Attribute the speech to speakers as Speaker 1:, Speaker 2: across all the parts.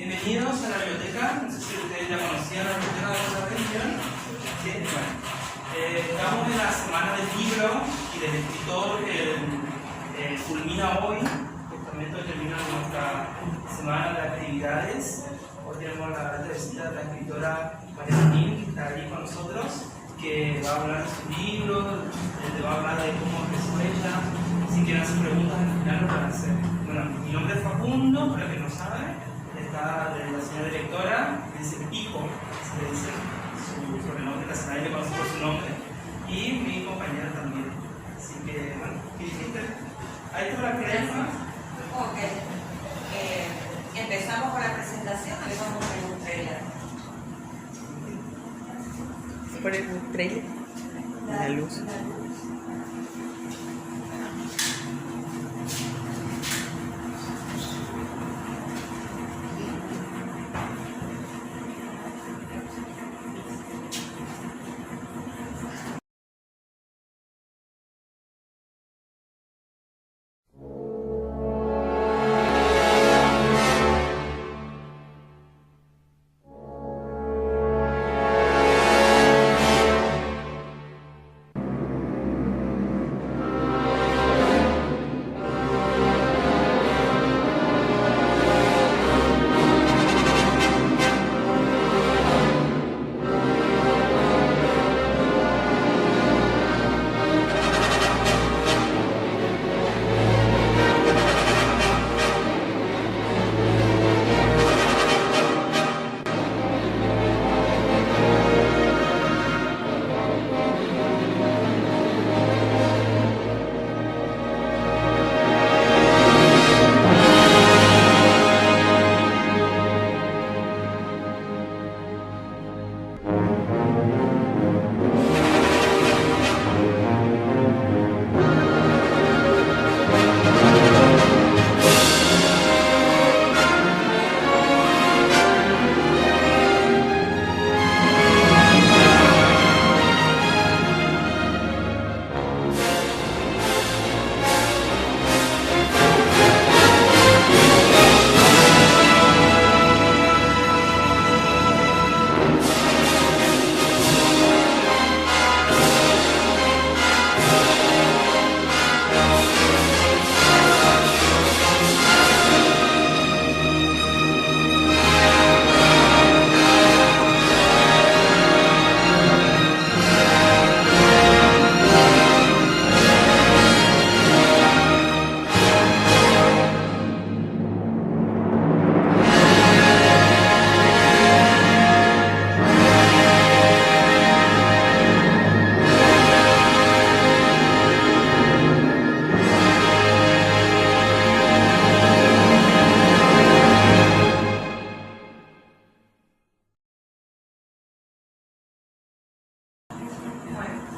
Speaker 1: Bienvenidos a la biblioteca. No sé si ustedes ya conocían la biblioteca de la región. ¿Sí? Bueno, estamos en la semana del libro y del escritor que culmina hoy. Justamente hoy termina nuestra semana de actividades. Hoy tenemos la visita de la escritora María Martín, que está allí con nosotros, que va a hablar de su libro, va a hablar de cómo empezó ella. Si quieren hacer preguntas, al final lo van a hacer. Bueno, mi nombre es Facundo, para el que no sabe. Está la señora directora, que dice Pico, se le dice su sobrenombre, casi nadie le conoce por su nombre, y mi compañera también. Así que, bueno, ¿qué dijiste? ¿Ahí está la crema?
Speaker 2: Ok. Empezamos con la presentación, le vamos a poner un trailer.
Speaker 3: ¿Poner un trailer? La luz.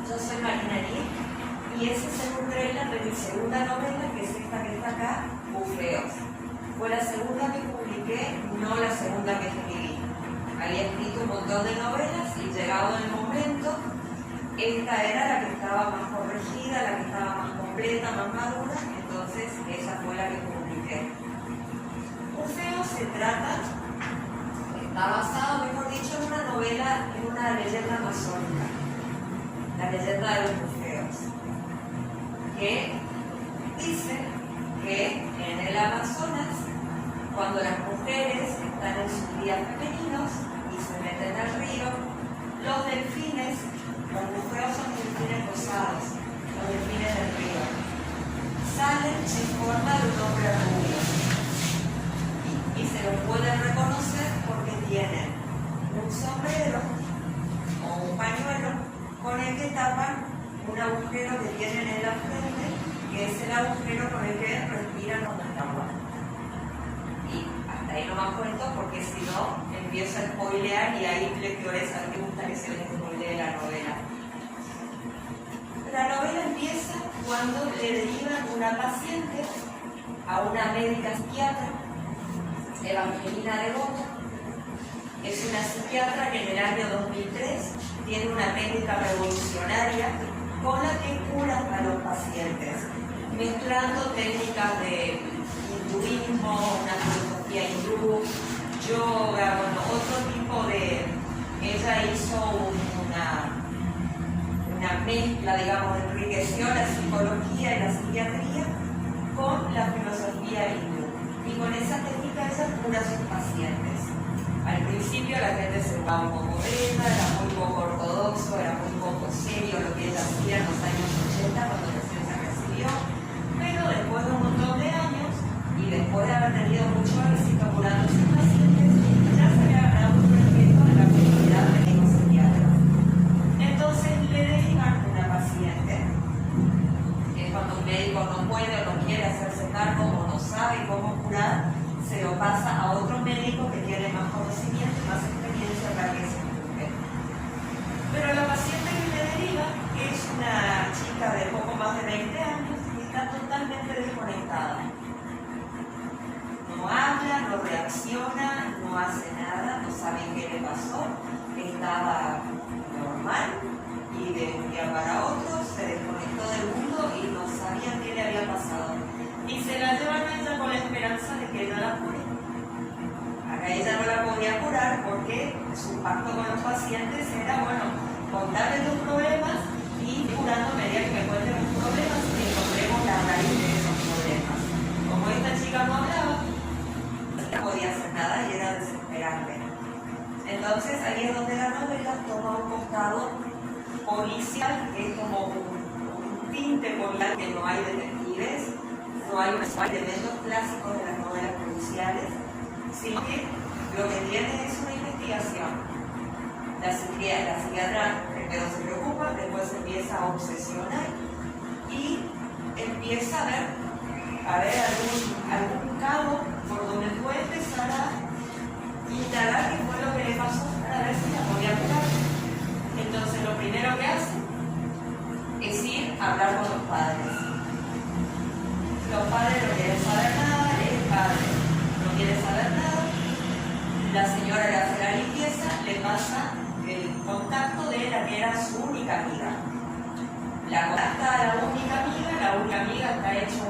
Speaker 2: Yo soy Marinarí y ese es el trailer de mi segunda novela, que es esta que está acá, Bufeos. Fue la segunda que publiqué, no la segunda que escribí. Había escrito un montón de novelas y llegado el momento, esta era la que estaba más corregida, la que estaba más completa, más madura, entonces esa fue la que publiqué. Bufeos se trata, está basado, mejor dicho, en una novela, en una leyenda amazónica. La leyenda de los Bufeos, que dice que en el Amazonas, cuando las mujeres están en sus días femeninos y se meten al río, los delfines, los Bufeos son delfines rosados, los delfines del río, salen en forma de un hombre rubio y se los pueden reconocer porque tienen un sombrero o un pañuelo con el que tapan un agujero que tienen en la frente, que es el agujero con el que respiran cuando están muertos. Y hasta ahí no más cuento, porque si no, empiezo a spoilear y hay lectores a los que gusta que se les spoilee la novela. La novela empieza cuando le derivan una paciente a una médica psiquiatra, Evangelina de Bota. Es una psiquiatra que en el año 2003 tiene una técnica revolucionaria con la que cura a los pacientes, mezclando técnicas de hinduismo, una filosofía hindú, yoga, bueno, otro tipo de... Ella hizo una mezcla, digamos, enriqueció la psicología y la psiquiatría con la filosofía hindú. Y con esa técnica ella cura a sus pacientes. Al principio la gente se daba un poco beta, era muy poco ortodoxo, era muy poco serio lo que ella hacía en los años 80 cuando recién se recibió, pero después de un montón de años y después de haber tenido mucho éxito curando a sus pacientes, ya se había ganado un respeto de la comunidad de los psiquiatras. Entonces le derivan una paciente, que es cuando un médico no puede o no quiere hacerse cargo o no sabe cómo curar, se lo pasa a otro médico que tiene más conocimiento y más experiencia para que se ocupe. Pero la paciente que le deriva es una chica de poco más de 20 años y está totalmente desconectada. No habla, no reacciona, no hace nada, no sabe qué le pasó, estaba normal y de un día para otro se desconectó del mundo y no sabía qué le había pasado. Y se la llevan a ella con la esperanza de que ella la cure. Acá ella no la podía curar porque su pacto con los pacientes era, bueno, contarle tus problemas y curando a medida que me cuenten los problemas y encontremos la raíz de esos problemas. Como esta chica no hablaba, no podía hacer nada y era desesperante. Entonces ahí es donde la novela toma un costado policial, que es como un tinte policial, que no hay detectives, no hay elementos clásicos de las novelas policiales, sino que lo que tiene es una investigación. La psiquiatra primero se preocupa, después se empieza a obsesionar y empieza a ver algún cabo por donde puede empezar a indagar qué fue lo que le pasó para ver si la podía curar. Entonces lo primero que hace es ir a hablar con los padres. Los padres no quieren saber nada, el padre no quiere saber nada, la señora le hace la limpieza, le pasa el contacto de la que era su única amiga. La contacta a la única amiga está hecha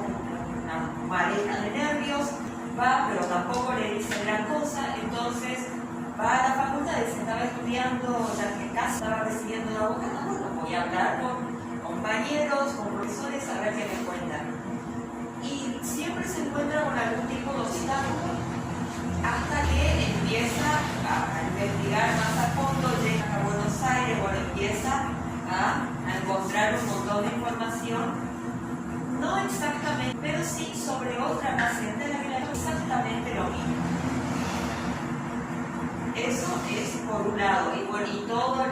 Speaker 2: una maleta de nervios, va, pero tampoco le dice gran cosa, entonces va a la facultad y se estaba estudiando, ya que en casa estaba recibiendo la abogada, bueno, voy a hablar con compañeros, con profesores, a ver qué me cuentan. Y siempre se encuentra con algún tipo de obstáculo hasta que empieza a investigar más a fondo, llega a Buenos Aires, bueno, empieza a encontrar un montón de información, no exactamente, pero sí sobre otra paciente la que le hace exactamente lo mismo. Eso es por un lado, y bueno, y todo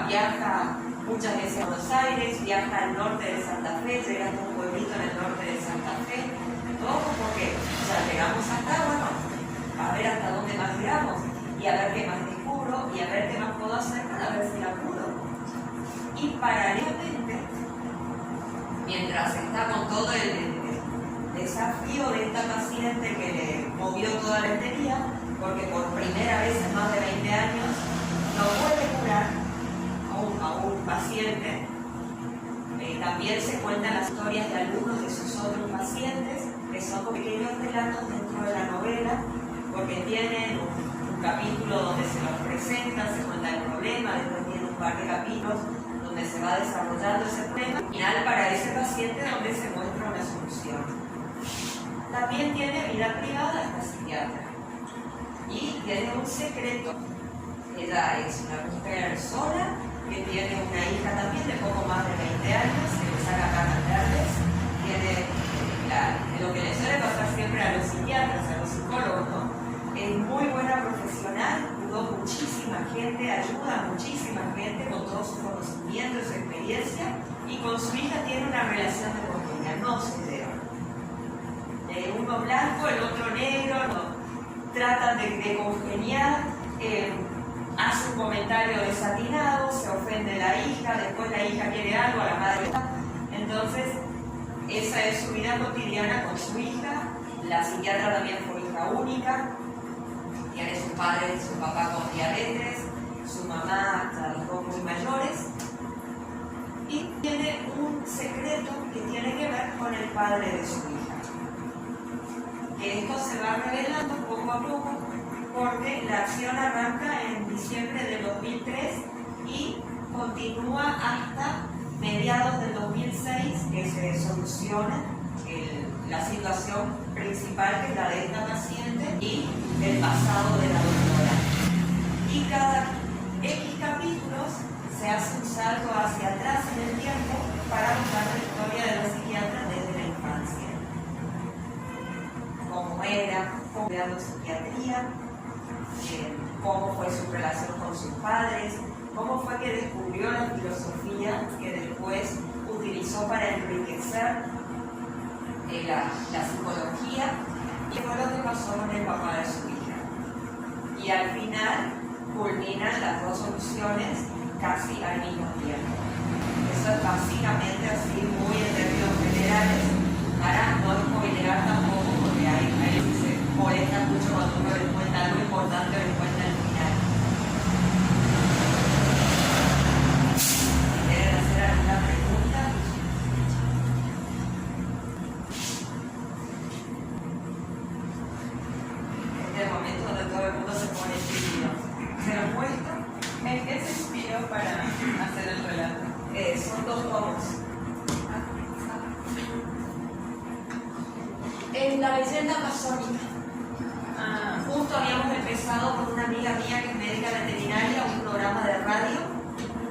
Speaker 2: viaja muchas veces a Buenos Aires, viaja al norte de Santa Fe, llega a un pueblito en el norte de Santa Fe, todo porque ya llegamos acá, bueno, a ver hasta dónde más llegamos, y a ver qué más descubro, y a ver qué más puedo hacer para ver si la curo. Y paralelamente, mientras está con todo el desafío de esta paciente que le movió toda la histeria, porque por primera vez en más de 20 años no puede curar a un paciente. También se cuentan las historias de algunos de sus otros pacientes, que son pequeños relatos dentro de la novela, porque tienen un capítulo donde se los presenta, se cuenta el problema, después tiene un par de capítulos donde se va desarrollando ese problema, y al final para ese paciente donde se muestra una solución. También tiene vida privada esta psiquiatra, y tiene un secreto. Ella es una mujer sola, que tiene una hija también de poco más de 20 años, que le saca canas verdes, tiene lo que le suele pasar siempre a los psiquiatras, a los psicólogos, ¿no? Es muy buena profesional, curó muchísima gente, ayuda a muchísima gente con todo su conocimiento y su experiencia, y con su hija tiene una relación de congenia, no se llevan. Uno blanco, el otro negro, no, tratan de congeniar, hace un comentario desatinado, se ofende la hija, después la hija quiere algo, a la madre no. Entonces, esa es su vida cotidiana con su hija. La psiquiatra también fue hija única, tiene su padre y su papá con diabetes, su mamá, los dos muy mayores, y tiene un secreto que tiene que ver con el padre de su hija. Que esto se va revelando poco a poco, porque la acción arranca en diciembre del 2003 y continúa hasta mediados del 2006, que se soluciona la situación principal, que es la de esta paciente, y el pasado de la doctora. Y cada X capítulos se hace un salto hacia atrás en el tiempo para contar la historia de la psiquiatra desde la infancia. Cómo era, cómo era la psiquiatría, cómo fue su relación con sus padres, cómo fue que descubrió la filosofía que después utilizó para enriquecer la psicología, y fue lo que pasó con el papá de su hija. Y al final culminan las dos soluciones casi al mismo tiempo. Eso es básicamente así, muy en términos generales, para no spoilear tampoco, porque hay que se molesta mucho cuando uno les cuenta algo importante o les cuenta al final. ¿Quieren hacer alguna pregunta? Este es el momento donde todo el mundo se pone tímido. ¿Se lo muestro?
Speaker 4: ¿En qué se inspiró para hacer el relato?
Speaker 2: Son 2 tomos. En la leyenda amazónica. Justo habíamos empezado con una amiga mía que es médica veterinaria, un programa de radio,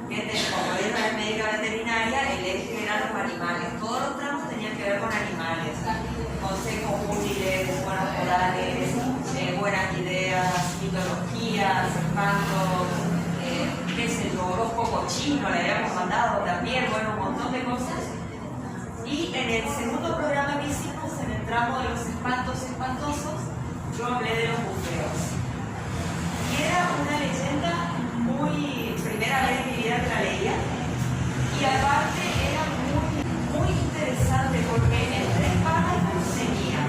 Speaker 2: que como ella es médica veterinaria, el eje eran los animales. Todos los tramos tenían que ver con animales. Consejos útiles, buenos morales, buenas ideas, mitologías, espantos, qué sé yo, horóscopo chino le habíamos mandado también, bueno, un montón de cosas. Y en el segundo programa que hicimos, en el tramo de los espantos espantosos, yo hablé de los bufeos. Y era una leyenda muy, primera vez en mi vida que la leía, y aparte era muy interesante porque en 3 párrafos tenía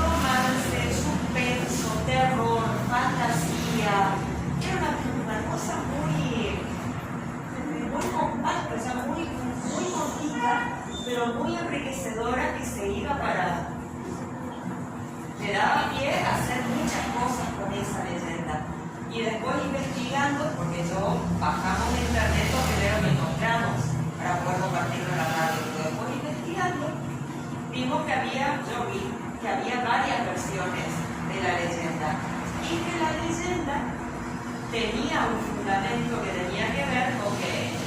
Speaker 2: romance, suspenso, terror, fantasía. Era una cosa muy compacta, o sea, muy cortita, pero muy enriquecedora, que se iba para... le daba pie a hacer muchas cosas con esa leyenda. Y después investigando, porque bajamos de internet lo primero que encontramos para poder compartirlo en la radio, pero después investigando vimos que yo vi que había varias versiones de la leyenda y que la leyenda tenía un fundamento que tenía que ver con que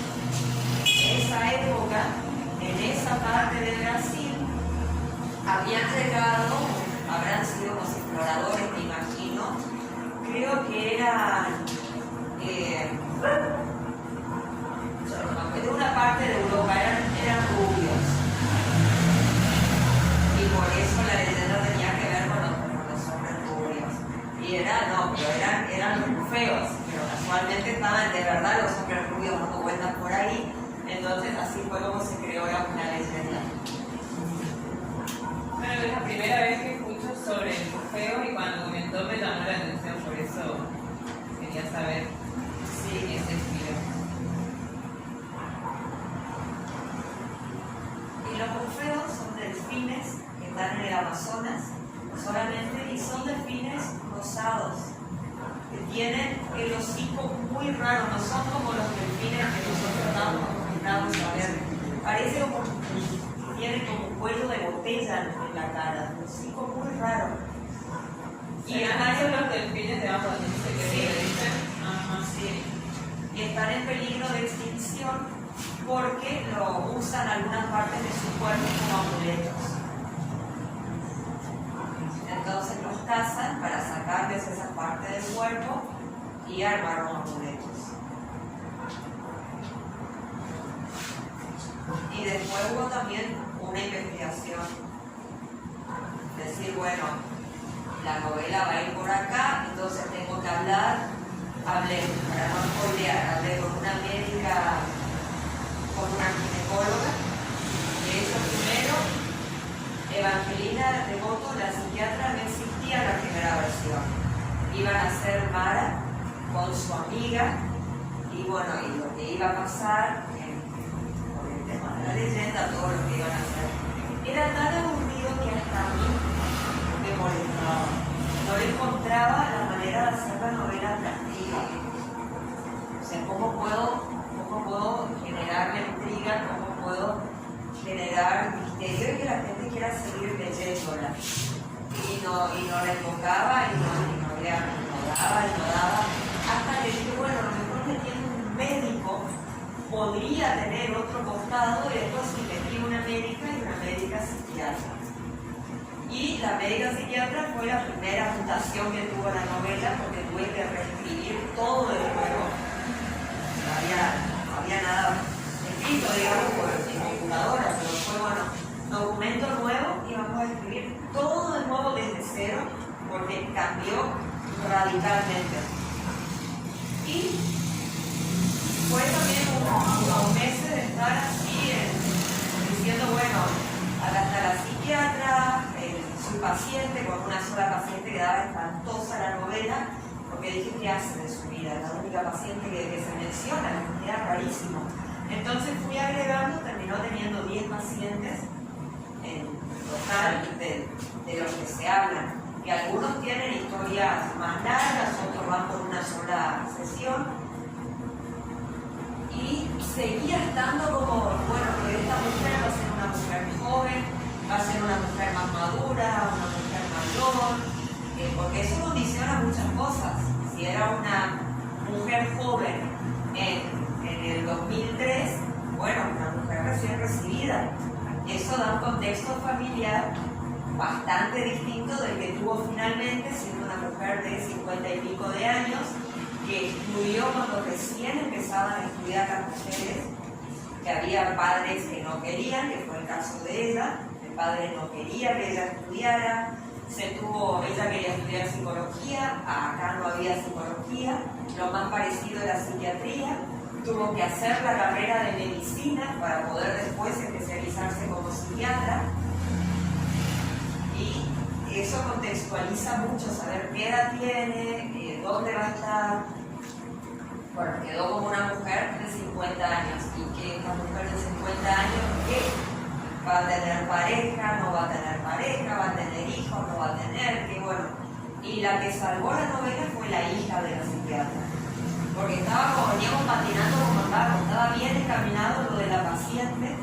Speaker 2: en esa época, en esa parte de Brasil, habían llegado, habrán sido los exploradores, me imagino, creo que eran de una parte de Europa, eran rubios. Y por eso la leyenda tenía que ver con los hombres rubios. Y eran los feos, pero casualmente estaban de verdad los hombres rubios dando vueltas por ahí. Entonces así fue como se creó una leyenda.
Speaker 4: Bueno, es la primera vez que escucho sobre el bufeo y cuando comentó me llamó la atención, por eso quería saber si qué se inspiró.
Speaker 2: Y los bufeos son delfines que están en el Amazonas solamente, y son delfines rosados que tienen el hocico muy raro, no son como los delfines que nosotros estamos acostumbrados a ver. Parece como que tienen como un cuello de botella en la cara, el hocico muy raro.
Speaker 4: Y además son los delfines de agua dulce que
Speaker 2: Sí.
Speaker 4: se dicen.
Speaker 2: Ajá, sí. Y están en peligro de extinción porque lo usan algunas partes de su cuerpo como amuletos. Entonces los cazan para sacarles esa parte del cuerpo y armar los amuletos. Y después hubo también una investigación. Decir, bueno, la novela va a ir por acá, entonces tengo que hablé, para no spoilear, hablé con una médica, con una ginecóloga. De hecho, primero, Evangelina Devoto, la psiquiatra, no existía en la primera versión. Iban a ser Mara con su amiga, y bueno, y lo que iba a pasar, por el tema de la leyenda, todo lo que iban a hacer. Era tan aburrido que hasta a mí me molestaba. No le encontraba la manera manera de hacer la novela atractiva. O sea, ¿cómo puedo generar la intriga? ¿Cómo puedo generar misterio y que la gente quiera seguir leyéndola? Y no la enfocaba y no le daba. Hasta que dije, bueno, a lo mejor que tiene un médico, podría tener otro costado, y después investigué una médica y una médica psiquiatra. Y la médica psiquiatra fue la primera mutación que tuvo la novela, porque tuve que reescribir todo de nuevo. No había nada escrito, digamos, por mi computadora, pero fue, bueno, documento nuevo y vamos a escribir todo de nuevo desde cero, porque cambió radicalmente. Y fue también unos meses de estar así, diciendo, bueno, hasta la psiquiatra, su paciente, con una sola paciente quedaba espantosa la novela, porque dije, ¿qué hace de su vida? La única paciente que se menciona, era rarísimo. Entonces fui agregando, terminó teniendo 10 pacientes en total de los que se hablan, que algunos tienen historias más largas, otros van por una sola sesión, y seguía estando como, bueno, que esta mujer va a ser una mujer joven, va a ser una mujer más madura, una mujer mayor, porque eso condiciona muchas cosas. Si era una mujer joven en el 2003, bueno, una mujer recién recibida, eso da un contexto familiar bastante distinto del que tuvo finalmente, siendo una mujer de 50 y pico de años, que estudió cuando recién empezaban a estudiar las mujeres, que había padres que no querían, que fue el caso de ella. El padre no quería que ella estudiara, ella quería estudiar psicología, acá no había psicología, lo más parecido era psiquiatría, tuvo que hacer la carrera de medicina para poder después especializarse como psiquiatra, y eso contextualiza mucho, saber qué edad tiene, dónde va a estar. Bueno, quedó como una mujer de 50 años, y que esta mujer de 50 años, ¿qué? ¿Va a tener pareja? ¿No va a tener pareja? ¿Va a tener hijos? ¿No va a tener? Que bueno. Y la que salvó la novela fue la hija de la psiquiatra, porque veníamos patinando como estaba bien encaminado lo de la paciente,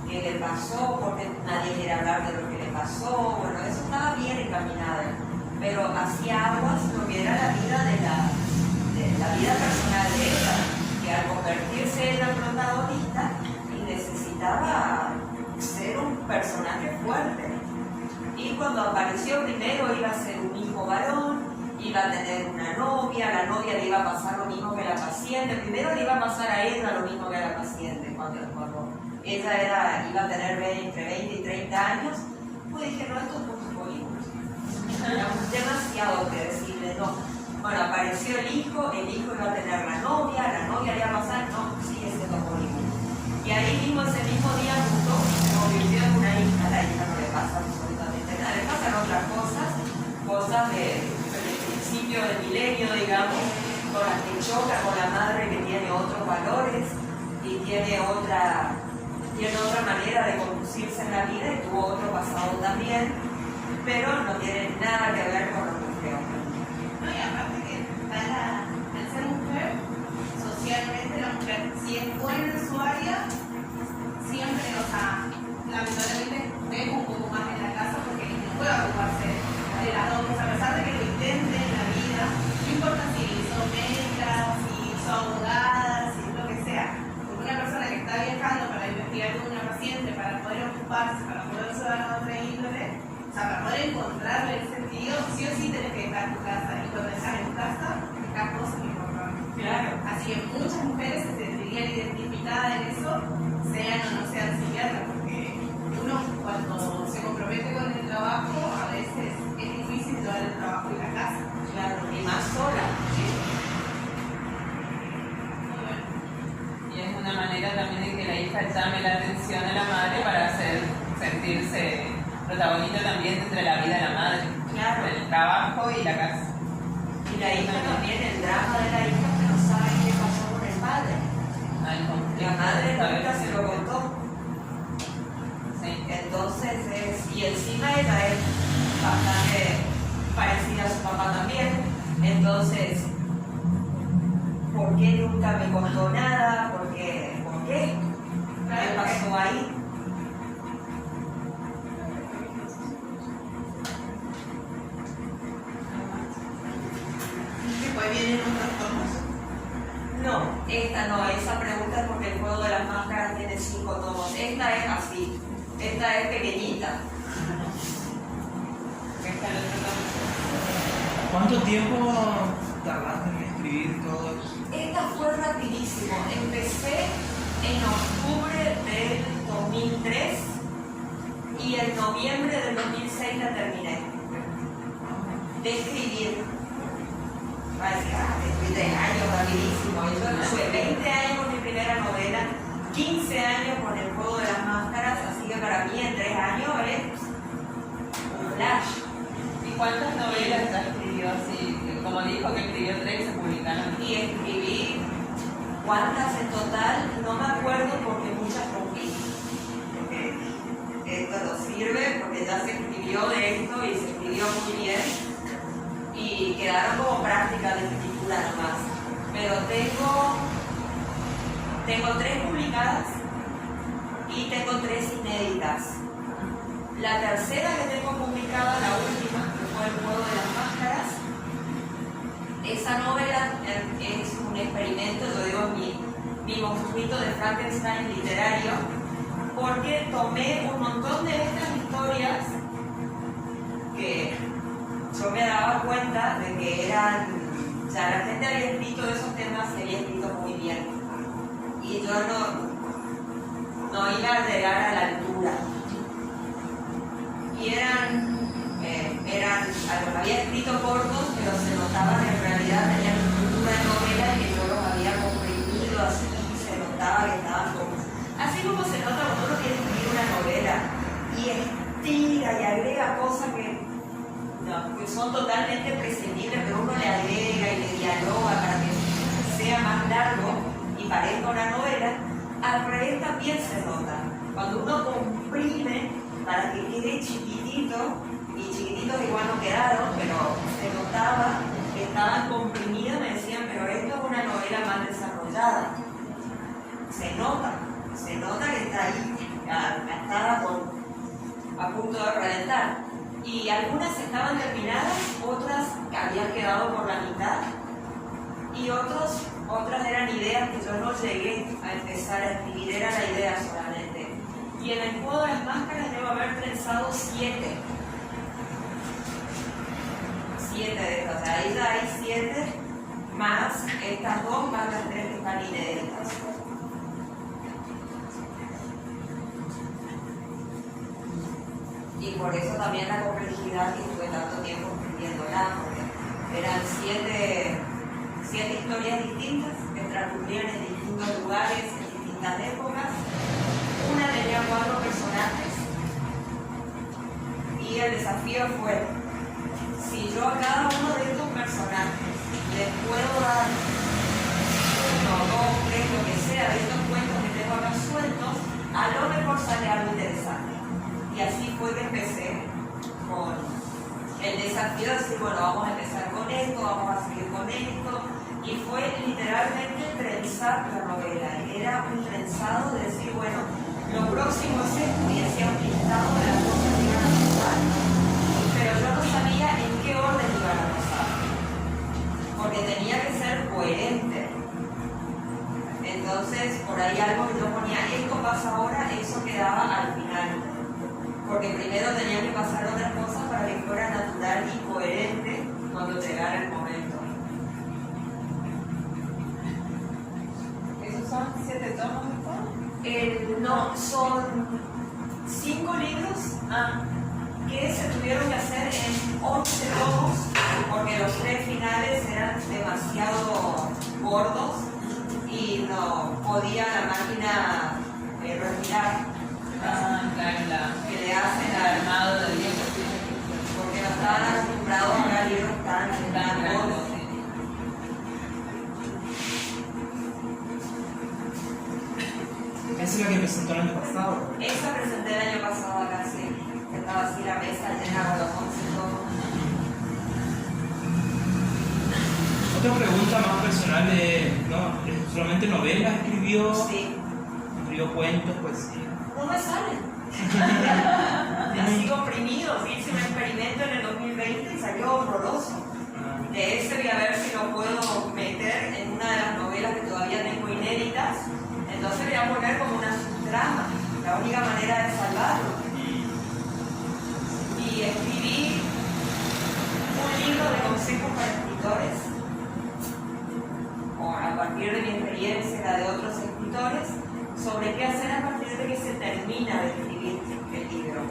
Speaker 2: que le pasó, porque nadie quiere hablar de lo que le pasó, bueno, eso estaba bien encaminado, pero hacía aguas lo que era la vida la vida personal de ella, que al convertirse en la protagonista necesitaba ser un personaje fuerte. Y cuando apareció primero iba a ser un hijo varón, iba a tener una novia, la novia le iba a pasar lo mismo que la paciente, primero le iba a pasar a ella lo mismo que a la paciente, cuando ella iba a tener entre 20 y 30 años, pues dije, no, esto es mucho polígono. Era demasiado que decirle, no. Bueno, apareció el hijo iba a tener la novia le iba a pasar, no, sigue siendo polígono. Y ahí mismo, ese mismo día, justo se convirtió en una hija, a la hija no le pasa absolutamente nada, le pasan otras cosas del principio del milenio, digamos, con las que choca con la madre que tiene otros valores y tiene otra manera de conducirse en la vida y tuvo otro pasado también, pero no tiene nada que ver con lo que creo.
Speaker 5: No, y aparte que al ser mujer, socialmente la mujer, si es buena en su área, siempre, o sea, lamentablemente deja un poco más en la casa porque no puede ocuparse de las dos, a pesar de que lo intente en la vida, no importa si son médicas, si son abogadas, si lo que sea, porque una persona que está viajando para investigar con una paciente, para poder ocuparse, para poder llevar a otra índole, o sea, para poder encontrarle el sentido, sí o sí tenés que dejar tu casa, y cuando estás en tu casa, dejar cosas importantes.
Speaker 2: Claro.
Speaker 5: Así que muchas mujeres se sentirían identificadas en eso, sean o no sean psiquiatras, porque uno cuando se compromete con el trabajo, a veces es difícil llevar el trabajo y la casa.
Speaker 2: Claro, y más sola.
Speaker 5: Muy bueno.
Speaker 4: Y es una manera también de que la hija llame la atención a la madre para sentirse protagonista también entre la vida de la madre,
Speaker 2: Claro.
Speaker 4: el trabajo y la casa.
Speaker 2: Y la hija también, el drama de la hija, que no sabe qué pasó con el padre. La madre nunca se lo contó.
Speaker 4: Sí.
Speaker 2: Entonces, y encima ella es bastante parecida a su papá también. Entonces, ¿por qué nunca me contó nada? ¿Por qué? ¿Qué pasó ahí?
Speaker 5: Después vienen otros tomos.
Speaker 2: No, esta no, esa pregunta es porque el juego de las máscaras tiene 5 tomos. Esta es así, esta es pequeñita.
Speaker 4: Esta es otra cosa.
Speaker 1: ¿Cuánto tiempo tardaste en escribir todo eso?
Speaker 2: Esta fue rapidísimo. Empecé en octubre del 2003 y en noviembre del 2006 la terminé de escribir. Escribí 3 años rapidísimo. Yo tuve 20 años con mi primera novela, 15 años con el juego de las máscaras, así que para mí en 3 años es un flash.
Speaker 4: ¿Y cuántas novelas ya escribió así? Como dijo que escribió 3 se publicaron.
Speaker 2: Y escribí, ¿cuántas en total? No me acuerdo porque muchas rompí. Porque esto no sirve, porque ya se escribió de esto y se escribió muy bien. Y quedaron como prácticas de escritura nomás. Pero tengo 3 publicadas y tengo 3 inéditas. La tercera que tengo publicada, la última, que fue El juego de las máscaras, esa novela es un experimento, yo digo mi monstruito de Frankenstein literario, porque tomé un montón de estas historias que yo me daba cuenta de que eran, o sea, la gente había escrito de esos temas y había escrito muy bien. Y yo no iba a llegar a la altura. Y los había escrito cortos, pero se notaba que en realidad tenían estructura de novela y que yo los había comprimido, así se notaba que estaban como... Así como se nota cuando uno quiere escribir una novela y estira y agrega cosas que son totalmente prescindibles, pero uno le agrega y le dialoga para que sea más largo y parezca una novela. Al revés también se nota. Cuando uno comprime para que quede chiquitito, y chiquititos igual no quedaron, pero se notaba que estaban comprimidos, me decían, pero esto es una novela más desarrollada. Se nota que está ahí, estaba a punto de reventar. Y algunas estaban terminadas, otras habían quedado por la mitad, y otras eran ideas que yo no llegué a empezar a escribir, era la idea solamente. Y en el juego de las máscaras debo haber trenzado 7. 7 de estas, o sea, ahí ya hay 7 más estas 2 más las 3 que están inéditas. Y por eso también la complejidad que estuve tanto tiempo escribiéndola, porque eran 7 historias distintas que transcurrían en distintos lugares, en distintas épocas. Una tenía 4 personajes y el desafío fue, si yo a cada uno de estos personajes les puedo dar 1, 2, 3, lo que sea de estos cuentos que tengo acá sueltos, a lo mejor sale algo interesante. Y así fue que empecé con el desafío de decir, bueno, vamos a empezar con esto, vamos a seguir con esto. Y fue literalmente trenzar la novela. Era un trenzado de decir, bueno, lo próximo es esto, y hacía un listado de las cosas que iban a pasar. Pero yo no sabía en qué orden iban a pasar. Porque tenía que ser coherente. Entonces, por ahí algo que yo ponía, esto pasa ahora, eso quedaba al final. Porque primero tenía que pasar otras cosas para que fuera natural y coherente cuando llegara el momento.
Speaker 4: ¿Esos son 7 tomos de todo?
Speaker 2: No, son 5 libros que se tuvieron que hacer en 11 tomos, porque los 3 finales eran demasiado gordos y no podía la máquina respirar.
Speaker 4: Claro,
Speaker 2: Que le hacen
Speaker 4: el armado de 10%.
Speaker 2: porque no estaban acostumbrados a ver libros tan gordos.
Speaker 1: Esa es la que presentó el año pasado.
Speaker 2: Esa presenté el año pasado acá, sí. Estaba así la mesa llena con los 11 tomos.
Speaker 1: Otra pregunta más personal, ¿no? ¿Solamente novelas escribió?
Speaker 2: Sí,
Speaker 1: ¿Escribió cuentos, poesía?
Speaker 2: no me salen. La sigo oprimido, hice un experimento en el 2020 y salió horroroso. De ese voy a ver si lo puedo meter en una de las novelas que todavía tengo inéditas. Entonces voy a poner como una subtrama, la única manera de salvarlo. Y escribí un libro de consejos para escritores, o a partir de mi experiencia y la de otros escritores, sobre qué hacer a partir de que se termina de escribir el libro.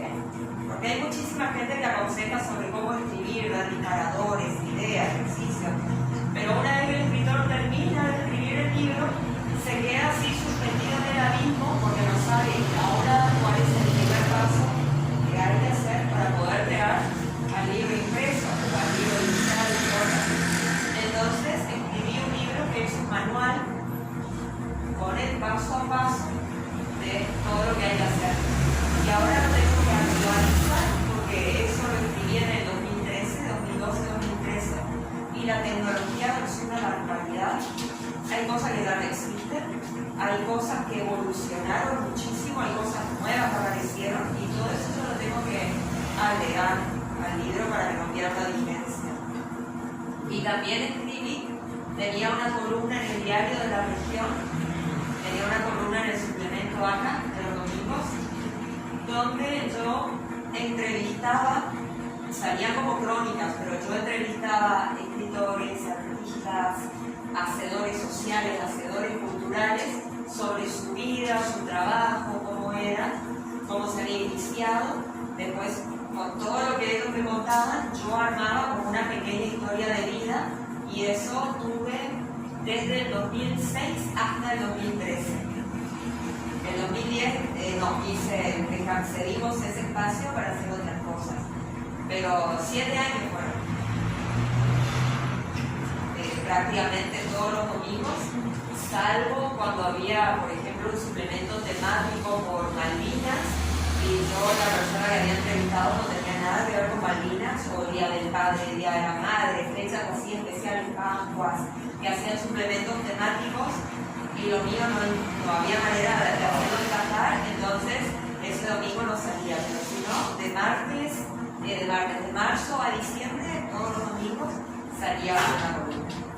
Speaker 2: Porque hay muchísima gente que aconseja sobre cómo escribir, dar disparadores, ideas, ejercicios, pero una vez que el escritor termina de escribir el libro, se queda así suspendido en el abismo porque no sabe ahora cuál es el primer paso que hay que hacer para poder llegar al libro impreso, al libro digital, etc. Entonces escribí un libro que es un manual con el paso a paso de todo lo que hay que hacer. Y ahora lo tengo que actualizar porque eso lo escribí en el 2013, 2012, 2013 y la tecnología evoluciona a la actualidad. Hay cosas que ya no existen, hay cosas que evolucionaron muchísimo, hay cosas nuevas que aparecieron y todo eso yo lo tengo que agregar al libro para que no pierda vigencia. Y también escribí, tenía una columna en el diario de la región, tenía una columna en el suplemento ACA de los domingos, donde yo entrevistaba, salían como crónicas, pero yo entrevistaba escritores, artistas, hacedores sociales, hacedores culturales, sobre su vida, su trabajo, cómo era, cómo se había iniciado. Después, con todo lo que ellos me contaban, yo armaba como una pequeña historia de vida y eso tuve desde el 2006 hasta el 2013. En 2010 cedimos ese espacio para hacer otras cosas, pero 7 años fueron. Prácticamente todos los domingos, salvo cuando había, por ejemplo, un suplemento temático por Malvinas y yo, la persona que había entrevistado, no tenía nada que ver con Malvinas, o Día del Padre, Día de la Madre, fechas así especiales, Pascuas, que hacían suplementos temáticos y lo mío no había manera de hacerlo encajar, entonces ese domingo no salía, pero si no, de marzo a diciembre, todos los domingos salía una columna.